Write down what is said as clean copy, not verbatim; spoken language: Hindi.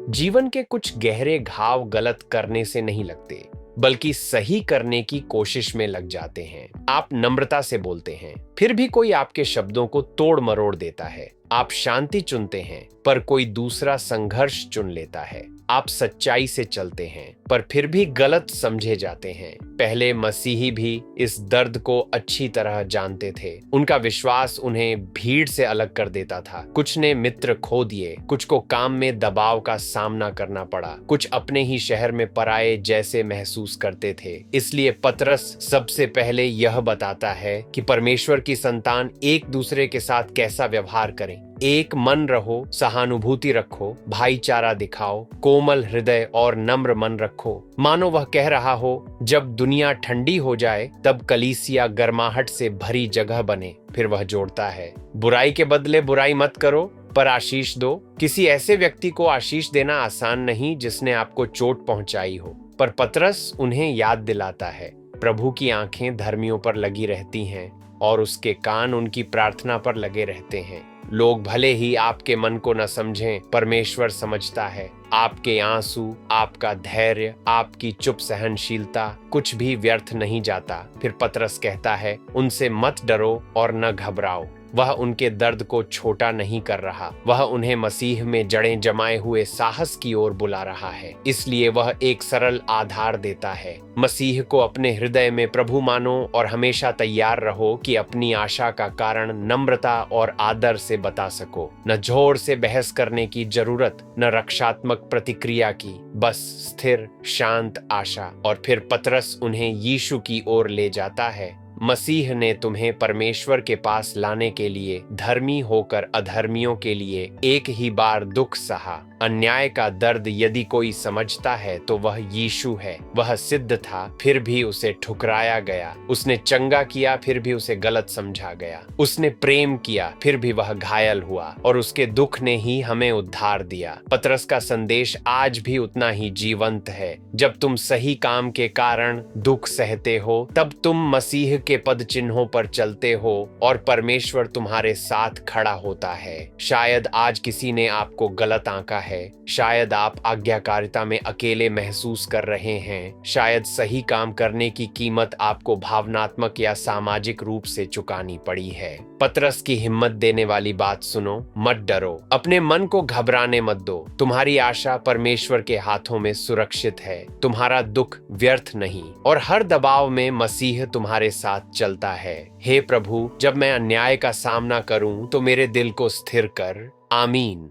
जीवन के कुछ गहरे घाव गलत करने से नहीं लगते, बल्कि सही करने की कोशिश में लग जाते हैं। आप नम्रता से बोलते हैं, फिर भी कोई आपके शब्दों को तोड़ मरोड़ देता है। आप शांति चुनते हैं, पर कोई दूसरा संघर्ष चुन लेता है। आप सच्चाई से चलते हैं, पर फिर भी गलत समझे जाते हैं। पहले मसीही भी इस दर्द को अच्छी तरह जानते थे। उनका विश्वास उन्हें भीड़ से अलग कर देता था। कुछ ने मित्र खो दिए, कुछ को काम में दबाव का सामना करना पड़ा, कुछ अपने ही शहर में पराये जैसे महसूस करते थे। इसलिए पतरस सबसे पहले यह बताता है कि परमेश्वर की संतान एक दूसरे के साथ कैसा व्यवहार करें। एक मन रहो, सहानुभूति रखो, भाईचारा दिखाओ, कोमल हृदय और नम्र मन रखो। मानो वह कह रहा हो, जब दुनिया ठंडी हो जाए तब कलीसिया गर्माहट से भरी जगह बने। फिर वह जोड़ता है, बुराई के बदले बुराई मत करो, पर आशीष दो। किसी ऐसे व्यक्ति को आशीष देना आसान नहीं जिसने आपको चोट पहुंचाई हो, पर पतरस उन्हें याद दिलाता है, प्रभु की आंखें धर्मियों पर लगी रहती हैं और उसके कान उनकी प्रार्थना पर लगे रहते हैं। लोग भले ही आपके मन को न समझें, परमेश्वर समझता है। आपके आंसू, आपका धैर्य, आपकी चुप सहनशीलता कुछ भी व्यर्थ नहीं जाता। फिर पतरस कहता है, उनसे मत डरो और न घबराओ। वह उनके दर्द को छोटा नहीं कर रहा, वह उन्हें मसीह में जड़ें जमाए हुए साहस की ओर बुला रहा है। इसलिए वह एक सरल आधार देता है। मसीह को अपने हृदय में प्रभु मानो और हमेशा तैयार रहो कि अपनी आशा का कारण नम्रता और आदर से बता सको। न जोर से बहस करने की जरूरत, न रक्षात्मक प्रतिक्रिया की, बस स्थिर शांत आशा। और फिर पतरस उन्हें यीशु की ओर ले जाता है। मसीह ने तुम्हें परमेश्वर के पास लाने के लिए धर्मी होकर अधर्मियों के लिए एक ही बार दुख सहा। अन्याय का दर्द यदि कोई समझता है तो वह यीशु है। वह सिद्ध था, फिर भी उसे ठुकराया गया। उसने चंगा किया, फिर भी उसे गलत समझा गया। उसने प्रेम किया, फिर भी वह घायल हुआ, और उसके दुख ने ही हमें उद्धार दिया। पतरस का संदेश आज भी उतना ही जीवंत है। जब तुम सही काम के कारण दुख सहते हो, तब तुम मसीह के पद चिन्हों पर चलते हो और परमेश्वर तुम्हारे साथ खड़ा होता है। शायद आज किसी ने आपको गलत आंका है, शायद आप आज्ञाकारिता में अकेले महसूस कर रहे हैं, शायद सही काम करने की कीमत आपको भावनात्मक या सामाजिक रूप से चुकानी पड़ी है। पतरस की हिम्मत देने वाली बात सुनो, मत डरो, अपने मन को घबराने मत दो। तुम्हारी आशा परमेश्वर के हाथों में सुरक्षित है। तुम्हारा दुख व्यर्थ नहीं, और हर दबाव में मसीह तुम्हारे साथ चलता है। हे प्रभु, जब मैं अन्याय का सामना करूं तो मेरे दिल को स्थिर कर। आमीन।